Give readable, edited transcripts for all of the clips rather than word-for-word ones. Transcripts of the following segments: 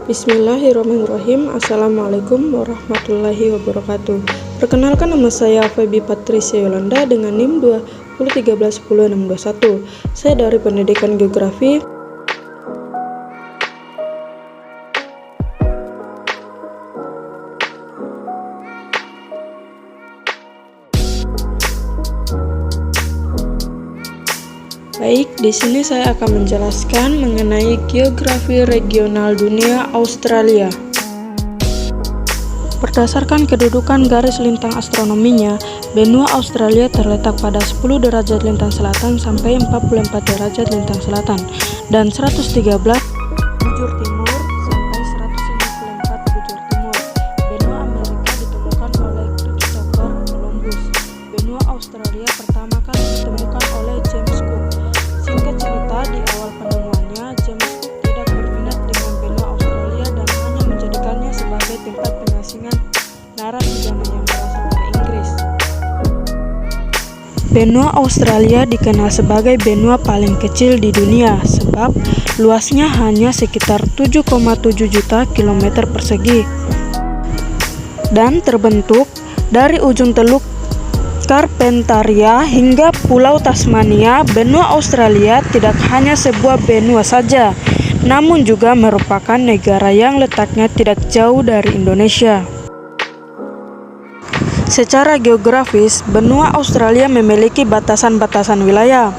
Bismillahirrahmanirrahim. Assalamualaikum warahmatullahi wabarakatuh. Perkenalkan, nama saya Feby Patricia Yolanda dengan NIM 201310621. Saya dari Pendidikan Geografi. Baik, di sini saya akan menjelaskan mengenai geografi regional dunia Australia. Berdasarkan kedudukan garis lintang astronominya, benua Australia terletak pada 10 derajat lintang selatan sampai 44 derajat lintang selatan dan 113 bujur timur sampai 154 bujur timur. Benua Amerika ditemukan oleh Christopher Columbus. Benua Australia pertama kali ditemukan oleh James Cook. Singkat cerita, di awal penemuannya, James Cook tidak berminat dengan benua Australia dan hanya menjadikannya sebagai tempat pengasingan narapidana yang berasal dari Inggris. Benua Australia dikenal sebagai benua paling kecil di dunia sebab luasnya hanya sekitar 7,7 juta kilometer persegi dan terbentuk dari ujung teluk Carpentaria hingga Pulau Tasmania. Benua Australia tidak hanya sebuah benua saja, namun juga merupakan negara yang letaknya tidak jauh dari Indonesia. Secara geografis, benua Australia memiliki batasan-batasan wilayah.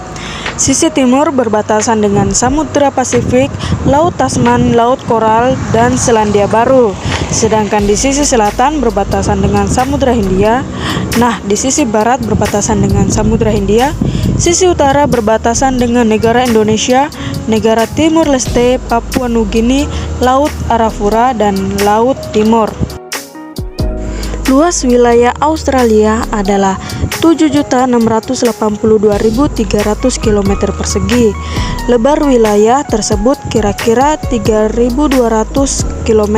Sisi timur berbatasan dengan Samudra Pasifik, Laut Tasman, Laut Koral, dan Selandia Baru. Sedangkan di sisi selatan berbatasan dengan Samudra Hindia. Nah, di sisi barat berbatasan dengan Samudra Hindia. Sisi utara berbatasan dengan negara Indonesia, negara Timur Leste, Papua Nugini, Laut Arafura, dan Laut Timur. Luas wilayah Australia adalah 7.682.300 km persegi. Lebar wilayah tersebut kira-kira 3.200 km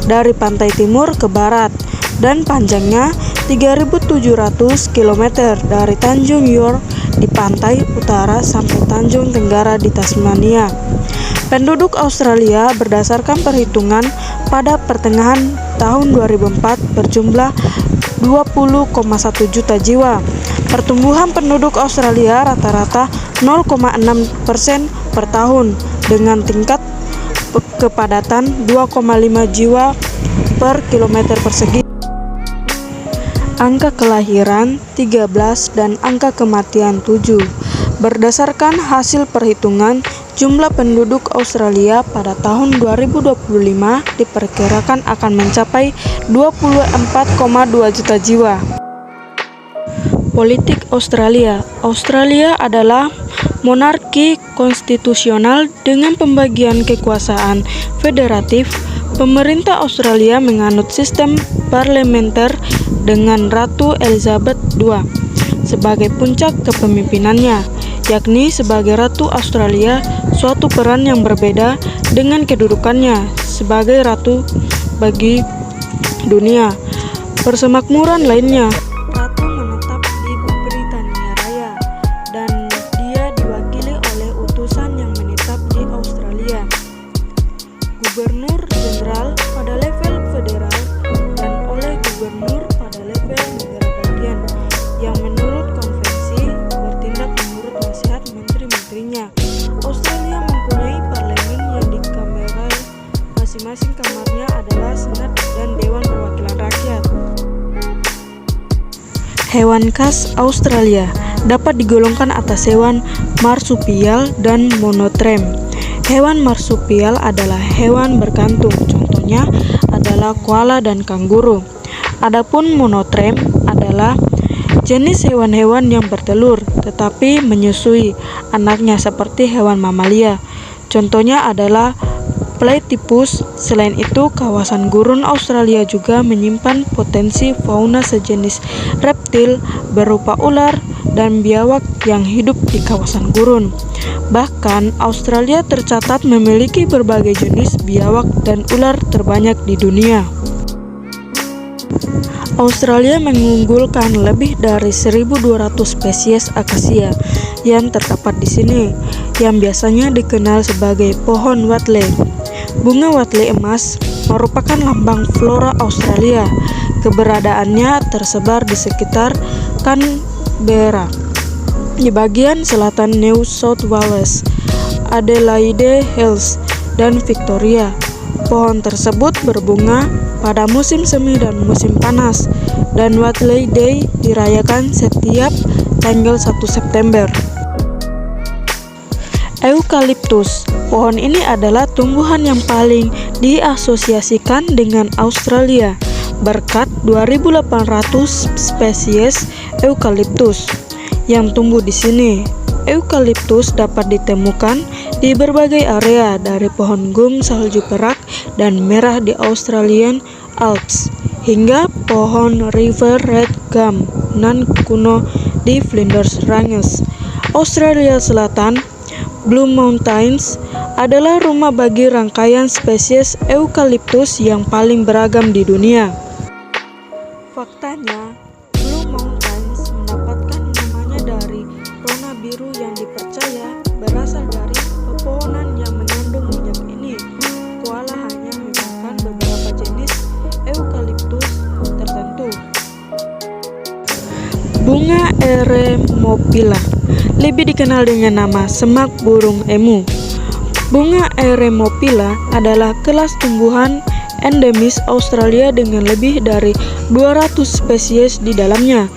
dari pantai timur ke barat dan panjangnya 3.700 km dari Tanjung York di pantai utara sampai Tanjung Tenggara di Tasmania. Penduduk Australia berdasarkan perhitungan pada pertengahan tahun 2004 berjumlah 20,1 juta jiwa. Pertumbuhan penduduk Australia rata-rata 0,6% per tahun dengan tingkat kepadatan 2,5 jiwa per kilometer persegi. Angka kelahiran 13 dan angka kematian 7. Berdasarkan hasil perhitungan, jumlah penduduk Australia pada tahun 2025 diperkirakan akan mencapai 24,2 juta jiwa. Politik Australia. Australia adalah monarki konstitusional dengan pembagian kekuasaan federatif. Pemerintah Australia menganut sistem parlementer dengan Ratu Elizabeth II sebagai puncak kepemimpinannya, yakni sebagai Ratu Australia, suatu peran yang berbeda dengan kedudukannya sebagai ratu bagi dunia. Persemakmuran lainnya, Ratu menetap di Britania Raya dan dia diwakili oleh utusan yang menetap di Australia. Gubernur jenderal pada level federal dan oleh gubernur pada level negara bagian yang menurut konvensi bertindak menurut nasihat menteri-menterinya. Australia mempunyai parlemen yang dikamerai, masing-masing kamarnya adalah Senat dan Dewan Perwakilan Rakyat. Hewan khas Australia dapat digolongkan atas hewan marsupial dan monotrem. Hewan marsupial adalah hewan berkantung, contohnya adalah koala dan kanguru. Adapun monotrem adalah jenis hewan-hewan yang bertelur tetapi menyusui anaknya seperti hewan mamalia. Contohnya adalah platypus. Selain itu, kawasan gurun Australia juga menyimpan potensi fauna sejenis reptil berupa ular dan biawak yang hidup di kawasan gurun. Bahkan, Australia tercatat memiliki berbagai jenis biawak dan ular terbanyak di dunia. Australia mengunggulkan lebih dari 1.200 spesies akasia yang terdapat di sini, yang biasanya dikenal sebagai pohon Watley. Bunga Watley emas merupakan lambang flora Australia. Keberadaannya tersebar di sekitar Canberra, di bagian selatan New South Wales, Adelaide Hills, dan Victoria. Pohon tersebut berbunga pada musim semi dan musim panas, dan Watley Day dirayakan setiap tanggal 1 September. Eukaliptus. Pohon ini adalah tumbuhan yang paling diasosiasikan dengan Australia, berkat 2.800 spesies eukaliptus yang tumbuh di sini. Eukaliptus dapat ditemukan di berbagai area, dari pohon gum salju perak dan merah di Australian Alps hingga pohon River Red Gum nan kuno di Flinders Ranges, Australia Selatan. Blue Mountains adalah rumah bagi rangkaian spesies eukaliptus yang paling beragam di dunia. Faktanya, Blue Mountains mendapatkan namanya dari rona biru yang dipercaya berasal dari pepohonan yang mengandung minyak ini. Koala hanya memakan beberapa jenis eukaliptus tertentu. Bunga Eremophylla, lebih dikenal dengan nama semak burung emu. Bunga Eremophylla adalah kelas tumbuhan endemis Australia dengan lebih dari 200 spesies di dalamnya.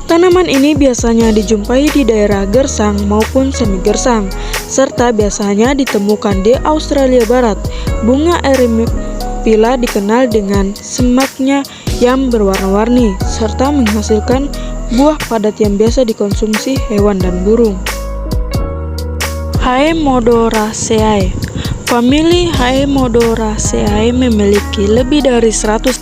Tanaman ini biasanya dijumpai di daerah gersang maupun semi gersang, serta biasanya ditemukan di Australia Barat. Bunga Eremophylla dikenal dengan semaknya yang berwarna-warni, serta menghasilkan buah padat yang biasa dikonsumsi hewan dan burung. Haemodoraceae. Famili Haemodoraceae memiliki lebih dari 100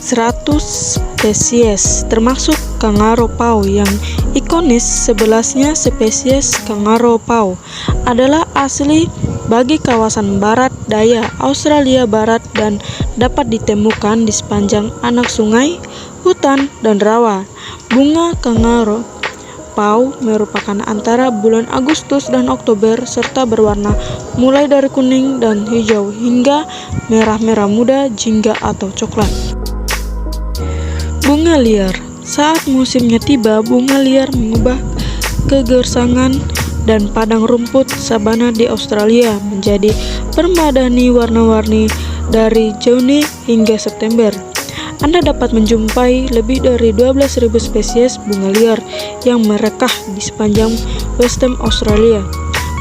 spesies, termasuk kangaroo paw yang ikonis. 11-nya spesies kangaroo paw adalah asli bagi kawasan barat daya Australia Barat dan dapat ditemukan di sepanjang anak sungai, hutan, dan rawa. Bunga kangaroo paw merupakan antara bulan Agustus dan Oktober, serta berwarna mulai dari kuning dan hijau hingga merah-merah muda, jingga atau coklat. Bunga liar. Saat musimnya tiba, bunga liar mengubah kegersangan dan padang rumput sabana di Australia menjadi permadani warna-warni dari Juni hingga September. Anda dapat menjumpai lebih dari 12.000 spesies bunga liar yang merekah di sepanjang Western Australia,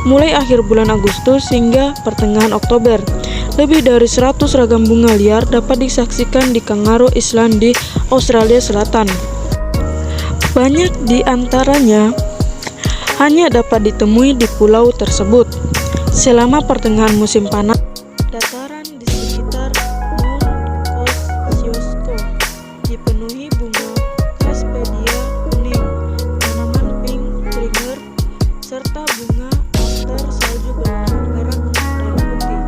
mulai akhir bulan Agustus hingga pertengahan Oktober. Lebih dari 100 ragam bunga liar dapat disaksikan di Kangaroo Island di Australia Selatan. Banyak di antaranya hanya dapat ditemui di pulau tersebut. Selama pertengahan musim panas, dataran di sekitar Mount Kosciuszko dipenuhi bunga Hespedia kuning, tanaman pink trigger, serta bunga aster salju berwarna perak dan putih.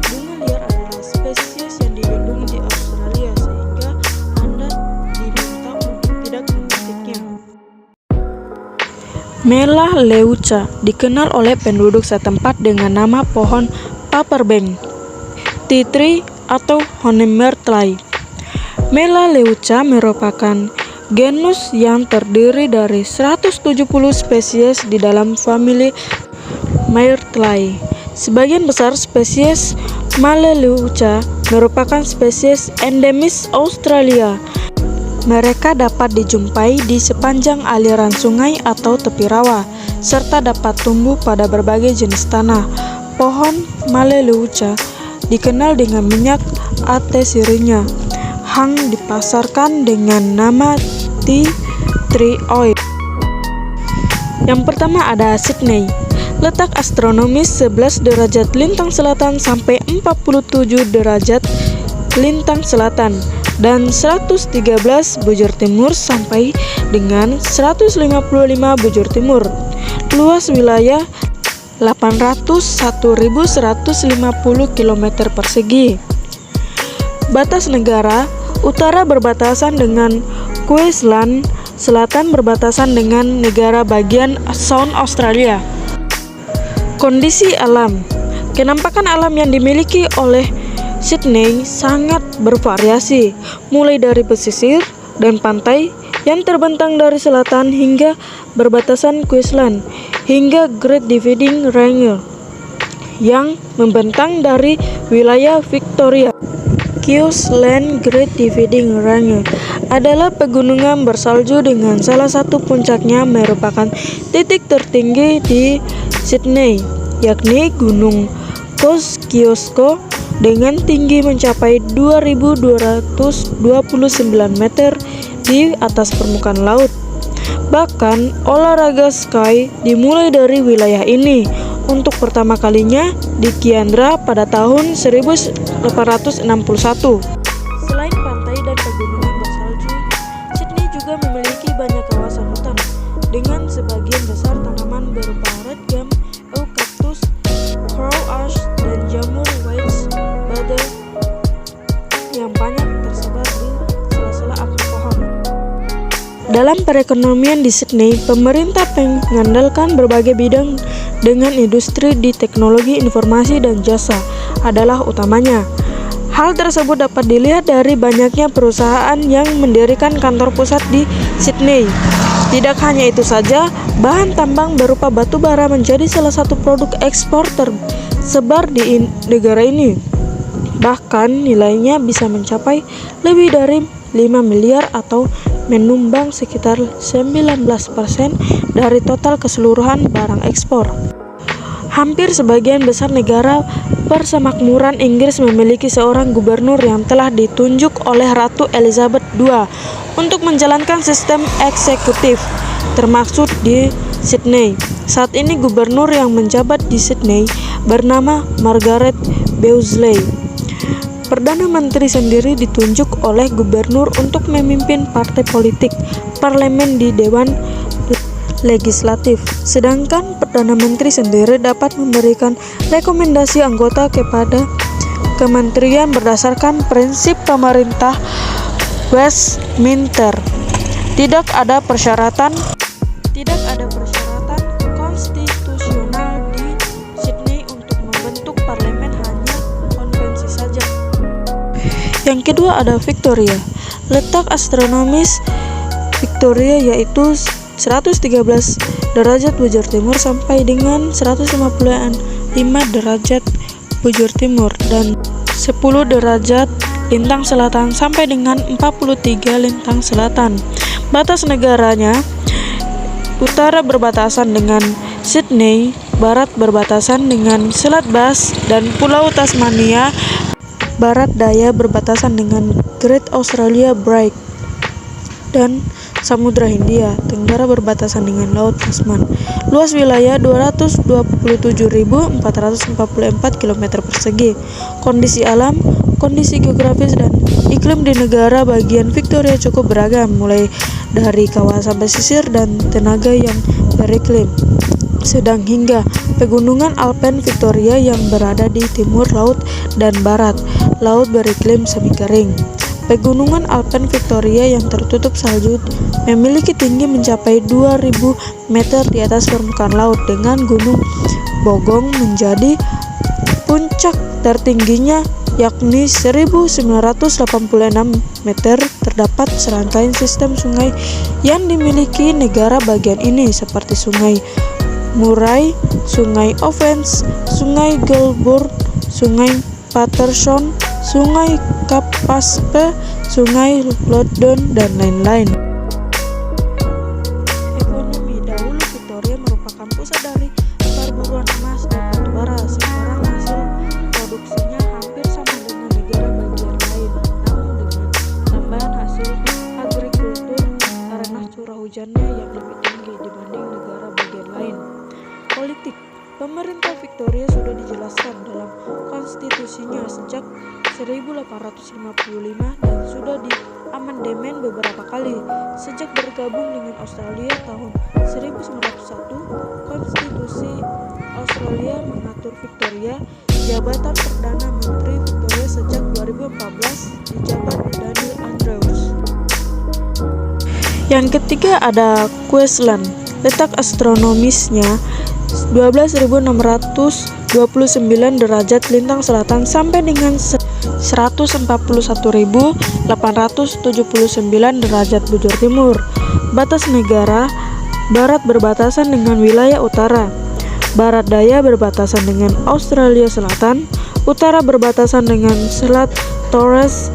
Bunga liar adalah spesies yang dilindungi di Australia, sehingga Anda diminta untuk tidak memetiknya. Melaleuca dikenal oleh penduduk setempat dengan nama pohon paperbank, tea tree, atau honey myrtle. Melaleuca merupakan genus yang terdiri dari 170 spesies di dalam famili Myrtleae. Sebagian besar spesies Melaleuca merupakan spesies endemis Australia. Mereka dapat dijumpai di sepanjang aliran sungai atau tepi rawa, serta dapat tumbuh pada berbagai jenis tanah. Pohon Melaleuca dikenal dengan minyak ate sirinya. Hang dipasarkan dengan nama tea tree oil. Yang pertama ada Sydney. Letak astronomis 11 derajat lintang selatan sampai 47 derajat lintang selatan dan 113 bujur timur sampai dengan 155 bujur timur. Luas wilayah 801.150 km persegi. Batas negara: utara berbatasan dengan Queensland, selatan berbatasan dengan negara bagian South Australia. Kondisi alam: kenampakan alam yang dimiliki oleh Sydney sangat bervariasi, mulai dari pesisir dan pantai yang terbentang dari selatan hingga berbatasan Queensland, hingga Great Dividing Range yang membentang dari wilayah Victoria. Queensland Great Dividing Range adalah pegunungan bersalju dengan salah satu puncaknya merupakan titik tertinggi di Sydney, yakni Gunung Kosciuszko dengan tinggi mencapai 2.229 meter di atas permukaan laut. Bahkan olahraga ski dimulai dari wilayah ini untuk pertama kalinya di Kiandra pada tahun 1861. Selain pantai dan pegunungan bersalju, Sydney juga memiliki banyak kawasan hutan dengan sebagian besar tanaman berupa red gum, eucalyptus, crow ash, dan jamur white butler yang banyak tersebar di sela-sela akar pohon. Dalam perekonomian di Sydney, pemerintah mengandalkan berbagai bidang dengan industri di teknologi informasi dan jasa adalah utamanya. Hal tersebut dapat dilihat dari banyaknya perusahaan yang mendirikan kantor pusat di Sydney. Tidak hanya itu saja, bahan tambang berupa batu bara menjadi salah satu produk ekspor tersebar di negara ini. Bahkan nilainya bisa mencapai lebih dari 5 miliar atau menyumbang sekitar 19% dari total keseluruhan barang ekspor. Hampir sebagian besar negara persemakmuran Inggris memiliki seorang gubernur yang telah ditunjuk oleh Ratu Elizabeth II untuk menjalankan sistem eksekutif, termasuk di Sydney. Saat ini gubernur yang menjabat di Sydney bernama Margaret Beazley. Perdana Menteri sendiri ditunjuk oleh gubernur untuk memimpin partai politik parlemen di Dewan Legislatif, sedangkan Perdana Menteri sendiri dapat memberikan rekomendasi anggota kepada kementerian berdasarkan prinsip pemerintah Westminster. Tidak ada persyaratan konstitusional di Sydney untuk membentuk parlemen, hanya konvensi saja. Yang kedua ada Victoria. Letak astronomis Victoria yaitu 113 derajat bujur timur sampai dengan 155 derajat bujur timur dan 10 derajat lintang selatan sampai dengan 43 lintang selatan. Batas negaranya: utara berbatasan dengan Sydney, barat berbatasan dengan Selat Bass dan Pulau Tasmania, barat daya berbatasan dengan Great Australia Bight dan Samudra Hindia, tenggara berbatasan dengan Laut Tasman. Luas wilayah 227.444 km persegi. Kondisi alam, kondisi geografis dan iklim di negara bagian Victoria cukup beragam, mulai dari kawasan pesisir dan tenaga yang beriklim sedang hingga pegunungan Alpen Victoria yang berada di timur laut dan barat laut beriklim semi kering. Pegunungan Alpen Victoria yang tertutup salju memiliki tinggi mencapai 2000 meter di atas permukaan laut, dengan Gunung Bogong menjadi puncak tertingginya yakni 1986 meter. Terdapat serangkaian sistem sungai yang dimiliki negara bagian ini seperti Sungai Murray, Sungai Ovens, Sungai Goulburn, Sungai Paterson, Sungai Kapaspe, Sungai Loddon, dan lain-lain. Ekonomi: dahulu Victoria merupakan pusat dari perburuan emas dan batu bara. Sekarang hasil produksinya hampir sama dengan negara bagian lain, namun dengan tambahan hasil agrikultur karena curah hujannya yang lebih tinggi dibanding negara bagian lain. Politik: pemerintah Victoria sudah dijelaskan dalam konstitusinya sejak 1855 dan sudah diamandemen beberapa kali. Sejak bergabung dengan Australia tahun 1901, Konstitusi Australia mengatur Victoria. Jabatan Perdana Menteri Victoria sejak 2014 dijabat Daniel Andrews. Yang ketiga ada Queensland. Letak astronomisnya 12.629 derajat lintang selatan sampai dengan 141.879 derajat bujur timur. Batas negara: barat berbatasan dengan wilayah utara, barat daya berbatasan dengan Australia Selatan, utara berbatasan dengan Selat Torres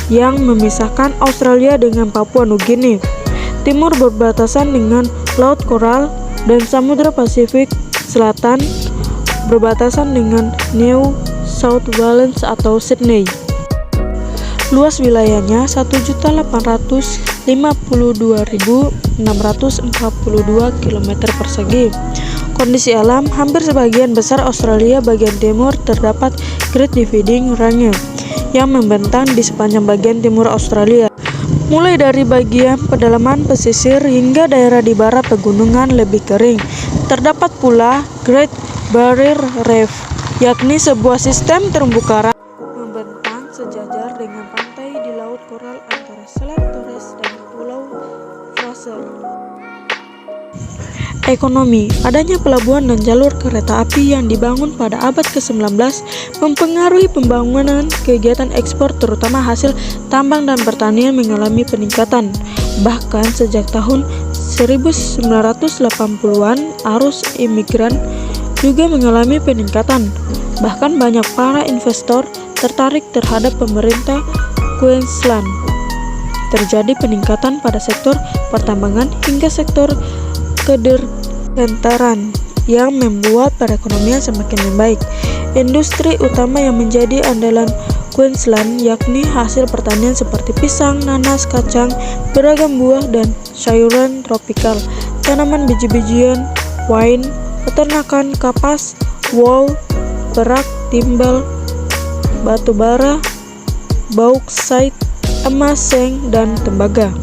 yang memisahkan Australia dengan Papua Nugini, timur berbatasan dengan Laut Koral dan Samudra Pasifik, selatan berbatasan dengan New South Wales atau Sydney. Luas wilayahnya 1.852.642 km persegi. Kondisi alam: hampir sebagian besar Australia bagian timur terdapat Great Dividing Range yang membentang di sepanjang bagian timur Australia, mulai dari bagian pedalaman pesisir hingga daerah di barat pegunungan lebih kering. Terdapat pula Great Barrier Reef, yakni sebuah sistem terumbu karang membentang sejajar dengan pantai di Laut Koral antara Selat Torres dan Pulau Fraser. Ekonomi: adanya pelabuhan dan jalur kereta api yang dibangun pada abad ke-19 mempengaruhi pembangunan kegiatan ekspor, terutama hasil tambang dan pertanian mengalami peningkatan. Bahkan sejak tahun 1980-an, arus imigran juga mengalami peningkatan. Bahkan banyak para investor tertarik terhadap pemerintah Queensland. Terjadi peningkatan pada sektor pertambangan hingga sektor kedirgantaran yang membuat perekonomian semakin membaik. Industri utama yang menjadi andalan Queensland yakni hasil pertanian seperti pisang, nanas, kacang, beragam buah dan sayuran tropikal, tanaman biji-bijian, wine, peternakan, kapas, wool, perak, timbal, batu bara, bauxite, emas, seng, dan tembaga.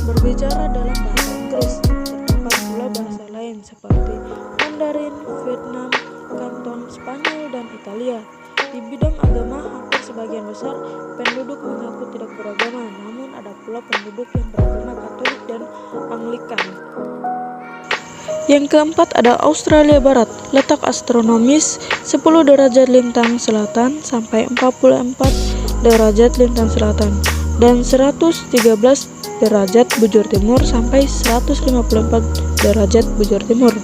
Berbicara dalam bahasa Inggris, terdapat pula bahasa lain seperti Mandarin, Vietnam, Kanton, Spanyol, dan Italia. Di bidang agama, hampir sebagian besar penduduk mengaku tidak beragama, namun ada pula penduduk yang beragama Katolik dan Anglikan. Yang keempat ada Australia Barat. Letak astronomis 10 derajat lintang selatan sampai 44 derajat lintang selatan dan 113 derajat bujur timur sampai 154 derajat bujur timur.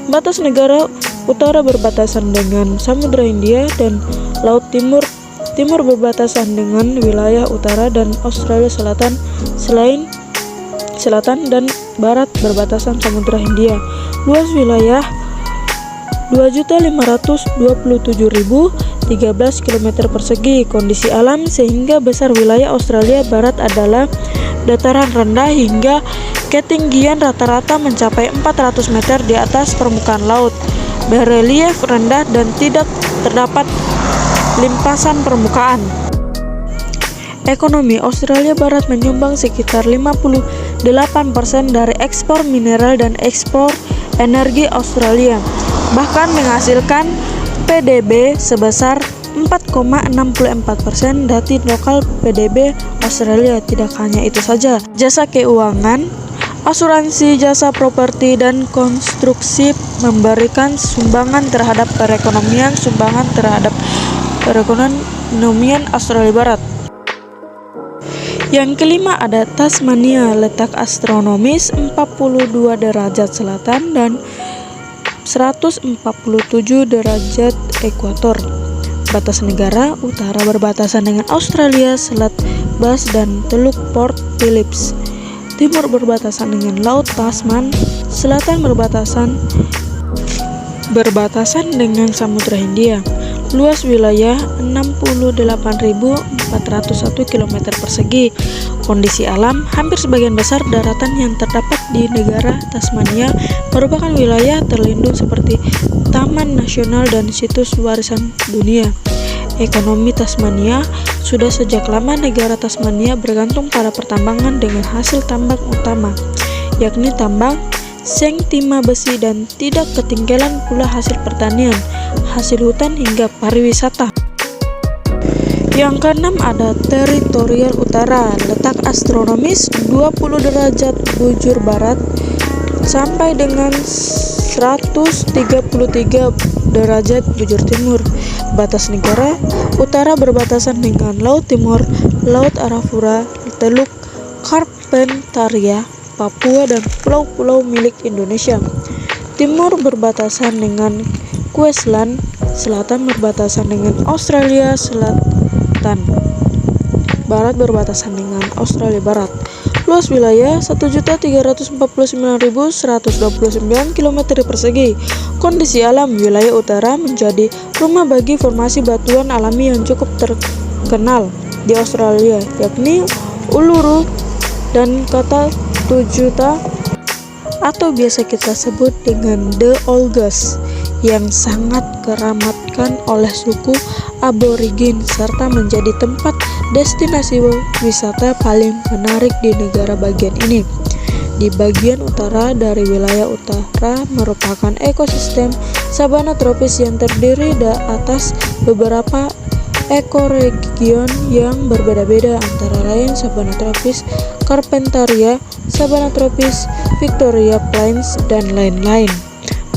Batas negara: utara berbatasan dengan Samudra Hindia dan Laut Timur, timur berbatasan dengan wilayah utara dan Australia Selatan, selatan dan barat berbatasan Samudra Hindia. Luas wilayah 2.527.013 km persegi. Kondisi alam: sehingga besar wilayah Australia Barat adalah dataran rendah hingga ketinggian rata-rata mencapai 400 meter di atas permukaan laut. Berelief rendah dan tidak terdapat limpasan permukaan. Ekonomi: Australia Barat menyumbang sekitar 58% dari ekspor mineral dan ekspor energi Australia, bahkan menghasilkan PDB sebesar 4,64% dari lokal PDB Australia. Tidak hanya itu saja, jasa keuangan, asuransi, jasa properti, dan konstruksi memberikan sumbangan terhadap perekonomian Australia Barat. Yang kelima ada Tasmania. Letak astronomis 42 derajat selatan dan 147 derajat ekuator. Batas negara: utara berbatasan dengan Australia, Selat Bass dan Teluk Port Phillip. Timur berbatasan dengan Laut Tasman, selatan berbatasan dengan Samudra Hindia. Luas wilayah 68.401 km persegi. Kondisi alam: hampir sebagian besar daratan yang terdapat di negara Tasmania merupakan wilayah terlindung seperti Taman Nasional dan situs warisan dunia. Ekonomi Tasmania: sudah sejak lama negara Tasmania bergantung pada pertambangan dengan hasil tambang utama, yakni tambang, seng, timah, besi, dan tidak ketinggalan pula hasil pertanian, hasil hutan hingga pariwisata. Yang keenam ada teritorial utara. Letak astronomis 20 derajat bujur barat sampai dengan 133 derajat bujur timur. Batas negara: utara berbatasan dengan Laut Timur, Laut Arafura, Teluk Carpentaria, Papua dan pulau-pulau milik Indonesia. Timur berbatasan dengan Queensland, selatan berbatasan dengan Australia Selatan, barat berbatasan dengan Australia Barat. Luas wilayah 1.349.129 km persegi. Kondisi alam: wilayah utara menjadi rumah bagi formasi batuan alami yang cukup terkenal di Australia, yakni Uluru dan Kata Tujuta, atau biasa kita sebut dengan The Olgas, yang sangat keramatkan oleh suku aborigin serta menjadi tempat destinasi wisata paling menarik di negara bagian ini. Di bagian utara dari wilayah utara merupakan ekosistem sabana tropis yang terdiri atas beberapa ekoregion yang berbeda-beda, antara lain sabana tropis Carpentaria, sabana tropis Victoria Plains, dan lain-lain.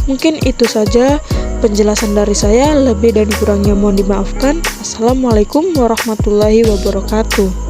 Mungkin itu saja penjelasan dari saya, lebih dan kurangnya mohon dimaafkan. Assalamualaikum warahmatullahi wabarakatuh.